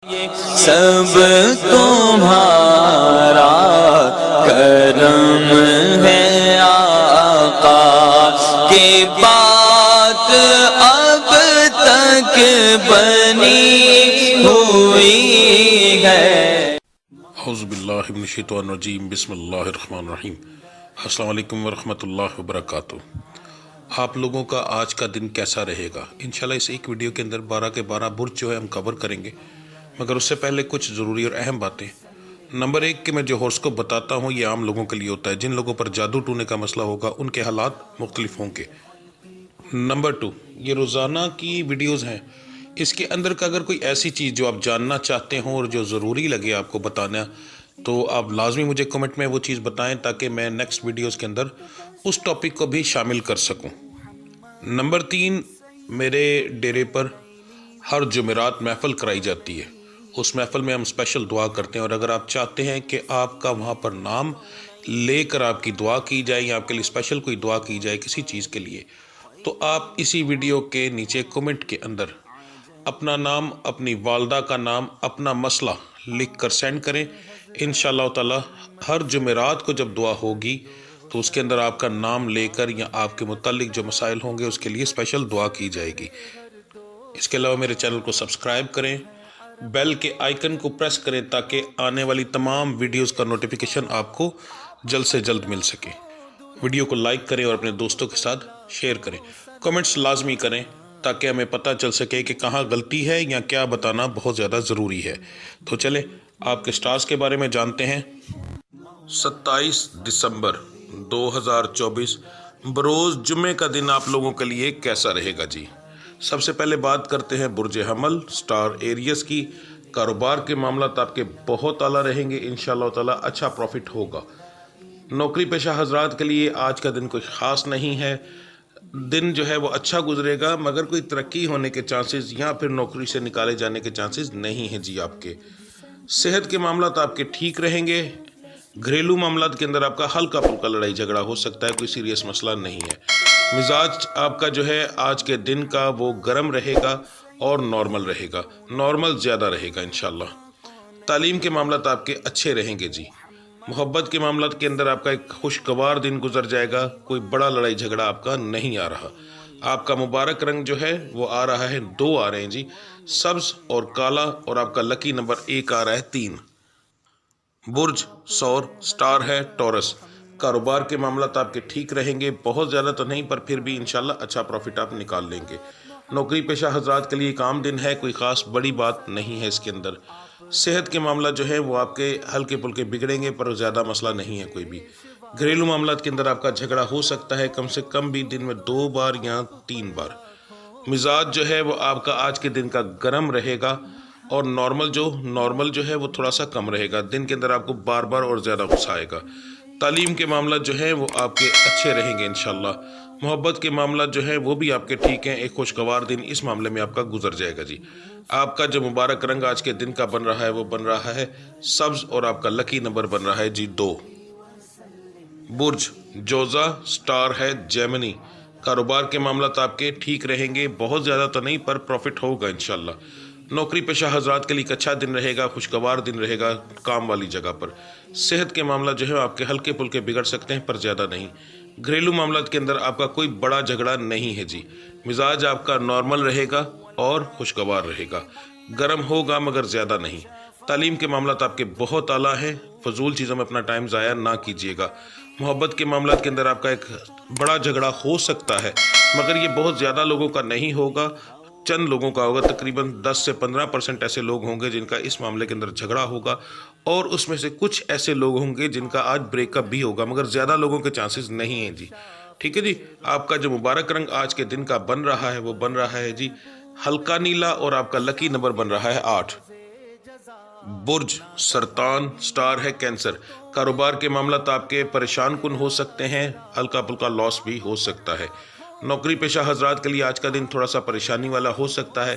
سب تمہارا کرم ہے آقا کی بات اب تک بنی ہوئی ہے۔ اعوذ باللہ من الشیطان الرجیم، بسم اللہ الرحمن الرحیم۔ السلام علیکم ورحمۃ اللہ وبرکاتہ۔ آپ لوگوں کا آج کا دن کیسا رہے گا؟ انشاءاللہ اس ایک ویڈیو کے اندر 12 کے 12 برج جو ہے ہم کور کریں گے، مگر اس سے پہلے کچھ ضروری اور اہم باتیں۔ نمبر 1 کہ میں جو ہورسکوپ بتاتا ہوں یہ عام لوگوں کے لیے ہوتا ہے، جن لوگوں پر جادو ٹونے کا مسئلہ ہوگا ان کے حالات مختلف ہوں گے۔ نمبر 2 یہ روزانہ کی ویڈیوز ہیں، اس کے اندر کا اگر کوئی ایسی چیز جو آپ جاننا چاہتے ہوں اور جو ضروری لگے آپ کو بتانا، تو آپ لازمی مجھے کمنٹ میں وہ چیز بتائیں تاکہ میں نیکسٹ ویڈیوز کے اندر اس ٹاپک کو بھی شامل کر سکوں۔ نمبر 3 میرے ڈیرے پر ہر جمعرات محفل کرائی جاتی ہے، اس محفل میں ہم اسپیشل دعا کرتے ہیں، اور اگر آپ چاہتے ہیں کہ آپ کا وہاں پر نام لے کر آپ کی دعا کی جائے یا آپ کے لیے اسپیشل کوئی دعا کی جائے کسی چیز کے لیے، تو آپ اسی ویڈیو کے نیچے کمنٹ کے اندر اپنا نام، اپنی والدہ کا نام، اپنا مسئلہ لکھ کر سینڈ کریں۔ انشاءاللہ تعالی ہر جمعرات کو جب دعا ہوگی تو اس کے اندر آپ کا نام لے کر یا آپ کے متعلق جو مسائل ہوں گے اس کے لیے اسپیشل دعا کی جائے گی۔ اس کے علاوہ میرے چینل کو سبسکرائب کریں، بیل کے آئیکن کو پریس کریں تاکہ آنے والی تمام ویڈیوز کا نوٹیفیکیشن آپ کو جلد سے جلد مل سکے۔ ویڈیو کو لائک کریں اور اپنے دوستوں کے ساتھ شیئر کریں۔ کمنٹس لازمی کریں تاکہ ہمیں پتہ چل سکے کہ کہاں غلطی ہے یا کیا بتانا بہت زیادہ ضروری ہے۔ تو چلیں آپ کے سٹارز کے بارے میں جانتے ہیں۔ 27 دسمبر 2024 بروز جمعے کا دن آپ لوگوں کے لیے کیسا رہے گا جی؟ سب سے پہلے بات کرتے ہیں برج حمل سٹار ایریس کی۔ کاروبار کے معاملات آپ کے بہت اعلیٰ رہیں گے، انشاءاللہ تعالی اچھا پروفٹ ہوگا۔ نوکری پیشہ حضرات کے لیے آج کا دن کوئی خاص نہیں ہے، دن جو ہے وہ اچھا گزرے گا، مگر کوئی ترقی ہونے کے چانسز یا پھر نوکری سے نکالے جانے کے چانسز نہیں ہیں جی آپ کے۔ صحت کے معاملات آپ کے ٹھیک رہیں گے۔ گھریلو معاملات کے اندر آپ کا ہلکا پھلکا لڑائی جھگڑا ہو سکتا ہے، کوئی سیریس مسئلہ نہیں ہے۔ مزاج آپ کا جو ہے آج کے دن کا وہ گرم رہے گا اور نارمل رہے گا، نارمل زیادہ رہے گا انشاءاللہ۔ تعلیم کے معاملات آپ کے اچھے رہیں گے جی۔ محبت کے معاملات کے اندر آپ کا ایک خوشگوار دن گزر جائے گا، کوئی بڑا لڑائی جھگڑا آپ کا نہیں آ رہا۔ آپ کا مبارک رنگ جو ہے وہ آ رہا ہے 2 آ رہے ہیں جی، سبز اور کالا، اور آپ کا لکی نمبر 1 آ رہا ہے 3۔ برج سور سٹار ہے ٹورس۔ کاروبار کے معاملات آپ کے ٹھیک رہیں گے، بہت زیادہ تو نہیں پر پھر بھی انشاءاللہ اچھا پروفٹ آپ نکال لیں گے۔ نوکری پیشہ حضرات کے لیے ایک عام دن ہے، کوئی خاص بڑی بات نہیں ہے اس کے اندر۔ صحت کے معاملات جو ہے وہ آپ کے ہلکے پھلکے بگڑیں گے پر زیادہ مسئلہ نہیں ہے کوئی بھی۔ گھریلو معاملات کے اندر آپ کا جھگڑا ہو سکتا ہے، کم سے کم بھی دن میں 2 بار یا 3 بار۔ مزاج جو ہے وہ آپ کا آج کے دن کا گرم رہے گا، اور نارمل جو ہے وہ تھوڑا سا کم رہے گا، دن کے اندر آپ کو بار بار اور زیادہ غصہ آئے گا۔ تعلیم کے معاملات جو ہیں وہ آپ کے اچھے رہیں گے انشاءاللہ۔ محبت کے معاملات جو ہیں وہ بھی آپ کے ٹھیک ہیں، ایک خوشگوار دن اس معاملے میں آپ کا گزر جائے گا جی۔ آپ کا جو مبارک رنگ آج کے دن کا بن رہا ہے وہ بن رہا ہے سبز، اور آپ کا لکی نمبر بن رہا ہے جی 2۔ برج جوزا سٹار ہے جیمنی۔ کاروبار کے معاملات آپ کے ٹھیک رہیں گے، بہت زیادہ تو نہیں پر پروفٹ ہوگا انشاءاللہ۔ نوکری پیشہ حضرات کے لیے ایک اچھا دن رہے گا، خوشگوار دن رہے گا کام والی جگہ پر۔ صحت کے معاملات جو ہے آپ کے ہلکے پھلکے بگڑ سکتے ہیں پر زیادہ نہیں۔ گھریلو معاملات کے اندر آپ کا کوئی بڑا جھگڑا نہیں ہے جی۔ مزاج آپ کا نارمل رہے گا اور خوشگوار رہے گا، گرم ہوگا مگر زیادہ نہیں۔ تعلیم کے معاملات آپ کے بہت اعلیٰ ہیں، فضول چیزوں میں اپنا ٹائم ضائع نہ کیجیے گا۔ محبت کے معاملات کے اندر آپ کا ایک بڑا جھگڑا ہو سکتا ہے، مگر یہ بہت زیادہ لوگوں کا نہیں ہوگا، چند لوگوں کا ہوگا، تقریباً 10 سے 15% ایسے لوگ ہوں گے جن کا اس معاملے کے اندر جھگڑا ہوگا، اور اس میں سے کچھ ایسے لوگ ہوں گے جن کا آج بریک اپ بھی ہوگا، مگر زیادہ لوگوں کے چانسز نہیں ہیں جی۔ ٹھیک ہے جی۔ آپ کا جو مبارک رنگ آج کے دن کا بن رہا ہے وہ بن رہا ہے جی ہلکا نیلا، اور آپ کا لکی نمبر بن رہا ہے 8۔ برج سرطان سٹار ہے کینسر۔ کاروبار کے معاملات آپ کے پریشان کن ہو سکتے ہیں، ہلکا پھلکا لاس بھی ہو سکتا ہے۔ نوکری پیشہ حضرات کے لیے آج کا دن تھوڑا سا پریشانی والا ہو سکتا ہے،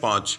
5।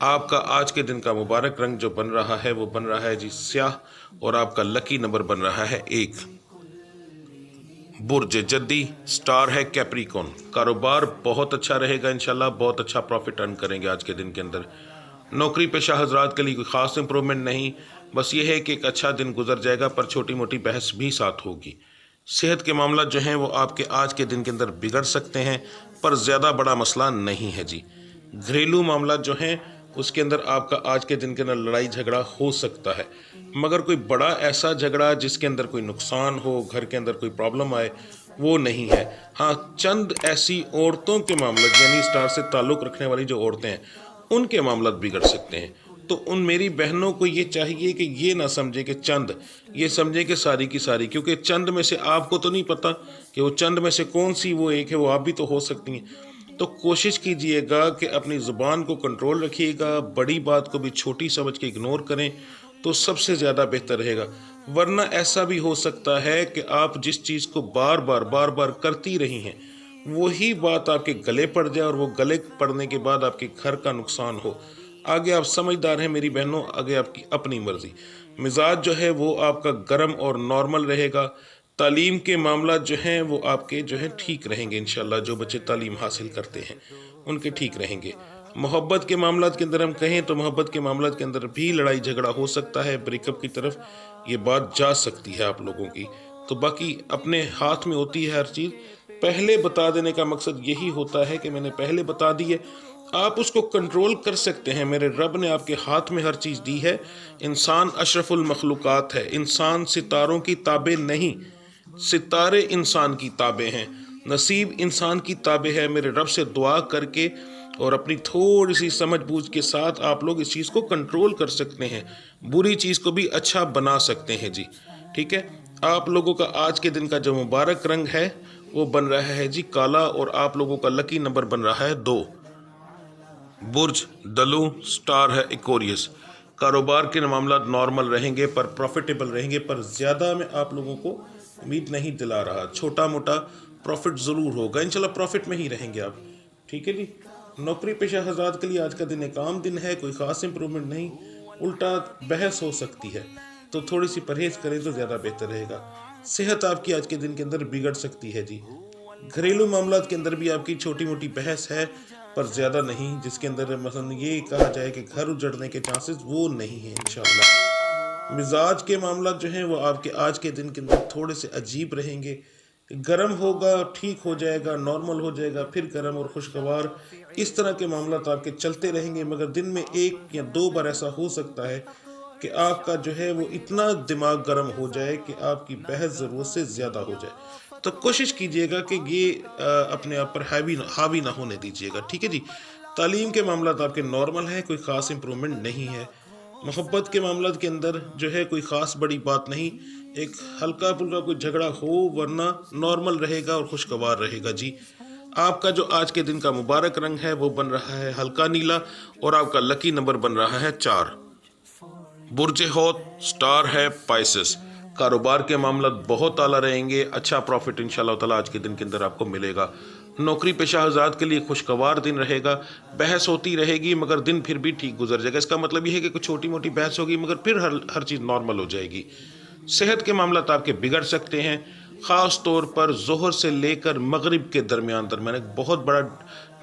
آپ کا آج کے دن کا مبارک رنگ جو بن رہا ہے وہ بن رہا ہے جی سیاہ، اور آپ کا لکی نمبر بن رہا ہے 1۔ برج جدی، سٹار ہے کیپریکون۔ کاروبار بہت اچھا رہے گا انشاءاللہ، بہت اچھا پروفٹ ارن کریں گے آج کے دن کے اندر۔ نوکری پیشہ حضرات کے لیے کوئی خاص امپرومنٹ نہیں، بس یہ ہے کہ ایک اچھا دن گزر جائے گا، پر چھوٹی موٹی بحث بھی ساتھ ہوگی۔ صحت کے معاملات جو ہیں وہ آپ کے آج کے دن کے اندر بگڑ سکتے ہیں، پر زیادہ بڑا مسئلہ نہیں ہے جی۔ گھریلو معاملات جو ہیں اس کے اندر آپ کا آج کے دن کے اندر لڑائی جھگڑا ہو سکتا ہے، مگر کوئی بڑا ایسا جھگڑا جس کے اندر کوئی نقصان ہو، گھر کے اندر کوئی پرابلم آئے، وہ نہیں ہے۔ ہاں، چند ایسی عورتوں کے معاملات، یعنی سٹار سے تعلق رکھنے والی جو عورتیں ہیں ان کے معاملات بگڑ سکتے ہیں، تو ان میری بہنوں کو یہ چاہیے کہ یہ نہ سمجھے کہ چند، یہ سمجھے کہ ساری کی ساری، کیونکہ چند میں سے آپ کو تو نہیں پتا کہ وہ چند میں سے کون سی وہ ایک ہے، وہ آپ بھی تو ہو سکتی ہیں۔ تو کوشش کیجئے گا کہ اپنی زبان کو کنٹرول رکھیے گا، بڑی بات کو بھی چھوٹی سمجھ کے اگنور کریں تو سب سے زیادہ بہتر رہے گا۔ ورنہ ایسا بھی ہو سکتا ہے کہ آپ جس چیز کو بار بار کرتی رہی ہیں وہی بات آپ کے گلے پڑ جائے، اور وہ گلے پڑنے کے بعد آپ کے گھر کا نقصان ہو۔ آگے آپ سمجھدار ہیں میری بہنوں، آگے آپ کی اپنی مرضی۔ مزاج جو ہے وہ آپ کا گرم اور نارمل رہے گا۔ تعلیم کے معاملات جو ہیں وہ آپ کے جو ہیں ٹھیک رہیں گے انشاءاللہ، جو بچے تعلیم حاصل کرتے ہیں ان کے ٹھیک رہیں گے۔ محبت کے معاملات کے اندر ہم کہیں تو محبت کے معاملات کے اندر بھی لڑائی جھگڑا ہو سکتا ہے، بریک اپ کی طرف یہ بات جا سکتی ہے آپ لوگوں کی۔ تو باقی اپنے ہاتھ میں ہوتی ہے ہر چیز، پہلے بتا دینے کا مقصد یہی ہوتا ہے کہ میں نے پہلے بتا دی ہے، آپ اس کو کنٹرول کر سکتے ہیں۔ میرے رب نے آپ کے ہاتھ میں ہر چیز دی ہے۔ انسان اشرف المخلوقات ہے، انسان ستاروں کی تابع نہیں، ستارے انسان کی تابع ہیں، نصیب انسان کی تابع ہے۔ میرے رب سے دعا کر کے اور اپنی تھوڑی سی سمجھ بوجھ کے ساتھ آپ لوگ اس چیز کو کنٹرول کر سکتے ہیں، بری چیز کو بھی اچھا بنا سکتے ہیں جی، ٹھیک ہے۔ آپ لوگوں کا آج کے دن کا جو مبارک رنگ ہے وہ بن رہا ہے جی کالا، اور آپ لوگوں کا لکی نمبر بن رہا ہے 2۔ برج دلو، سٹار ہے ایکوریس۔ کاروبار کے معاملات نارمل رہیں گے، پر پروفیٹیبل رہیں گے، پر زیادہ میں آپ لوگوں کو امید نہیں دلا رہا، چھوٹا موٹا پروفٹ ضرور ہوگا انشاءاللہ، پروفٹ میں ہی رہیں گے آپ، ٹھیک ہے جی۔ نوکری پیشہ حضرات کے لیے آج کا دن ایک عام دن ہے، کوئی خاص امپرومنٹ نہیں، الٹا بحث ہو سکتی ہے، تو تھوڑی سی پرہیز کریں تو زیادہ بہتر رہے گا۔ صحت آپ کی آج کے دن کے اندر بگڑ سکتی ہے جی۔ گھریلو معاملات کے اندر بھی آپ کی چھوٹی موٹی بحث ہے، پر زیادہ نہیں، جس کے اندر مثلا یہ کہا جائے کہ گھر اجڑنے کے چانسز وہ نہیں ہیں انشاءاللہ۔ مزاج کے معاملات جو ہیں وہ آپ کے آج کے دن کے اندر تھوڑے سے عجیب رہیں گے، گرم ہوگا، ٹھیک ہو جائے گا، نارمل ہو جائے گا، پھر گرم اور خوشگوار، اس طرح کے معاملات آپ کے چلتے رہیں گے، مگر دن میں 1 یا 2 بار ایسا ہو سکتا ہے کہ آپ کا جو ہے وہ اتنا دماغ گرم ہو جائے کہ آپ کی بحث ضرورت سے زیادہ ہو جائے۔ تو کوشش کیجئے گا کہ یہ اپنے آپ پر حاوی نہ ہونے دیجئے گا، ٹھیک ہے جی۔ تعلیم کے معاملات آپ کے نارمل ہیں، کوئی خاص امپرومنٹ نہیں ہے۔ محبت کے معاملات کے اندر جو ہے کوئی خاص بڑی بات نہیں، ایک ہلکا پھلکا کوئی جھگڑا ہو، ورنہ نارمل رہے گا اور خوشگوار رہے گا جی۔ آپ کا جو آج کے دن کا مبارک رنگ ہے وہ بن رہا ہے ہلکا نیلا، اور آپ کا لکی نمبر بن رہا ہے 4۔ برج حوت، سٹار ہے پائسس۔ کاروبار کے معاملات بہت اعلیٰ رہیں گے، اچھا پروفٹ انشاءاللہ تعالیٰ آج کے دن کے اندر آپ کو ملے گا۔ نوکری پیشہ حضرات کے لیے خوشگوار دن رہے گا، بحث ہوتی رہے گی مگر دن پھر بھی ٹھیک گزر جائے گا۔ اس کا مطلب یہ ہے کہ کچھ چھوٹی موٹی بحث ہوگی مگر پھر ہر چیز نارمل ہو جائے گی۔ صحت کے معاملات آپ کے بگڑ سکتے ہیں، خاص طور پر ظہر سے لے کر مغرب کے درمیان میں نے بہت بڑا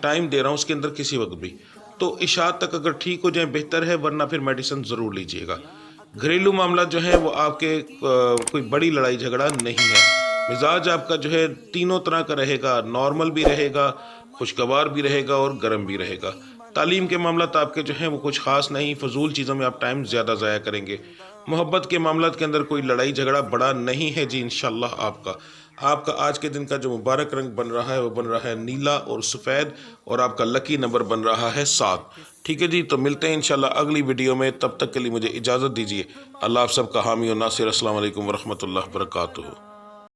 ٹائم دے رہا ہوں، اس کے اندر کسی وقت بھی تو عشاء تک اگر ٹھیک ہو جائیں بہتر ہے، ورنہ پھر میڈیسن ضرور لیجئے گا۔ گھریلو معاملات جو ہیں وہ آپ کے کوئی بڑی لڑائی جھگڑا نہیں ہے۔ مزاج آپ کا جو ہے تینوں طرح کا رہے گا، نارمل بھی رہے گا، خوشگوار بھی رہے گا اور گرم بھی رہے گا۔ تعلیم کے معاملات آپ کے جو ہیں وہ کچھ خاص نہیں، فضول چیزوں میں آپ ٹائم زیادہ ضائع کریں گے۔ محبت کے معاملات کے اندر کوئی لڑائی جھگڑا بڑا نہیں ہے جی انشاءاللہ۔ آپ کا آج کے دن کا جو مبارک رنگ بن رہا ہے وہ بن رہا ہے نیلا اور سفید، اور آپ کا لکی نمبر بن رہا ہے 7، ٹھیک ہے جی۔ تو ملتے ہیں انشاءاللہ اگلی ویڈیو میں، تب تک کے لیے مجھے اجازت دیجیے۔ اللہ آپ سب کا حامی و ناصر۔ السلام علیکم ورحمۃ اللہ وبرکاتہ۔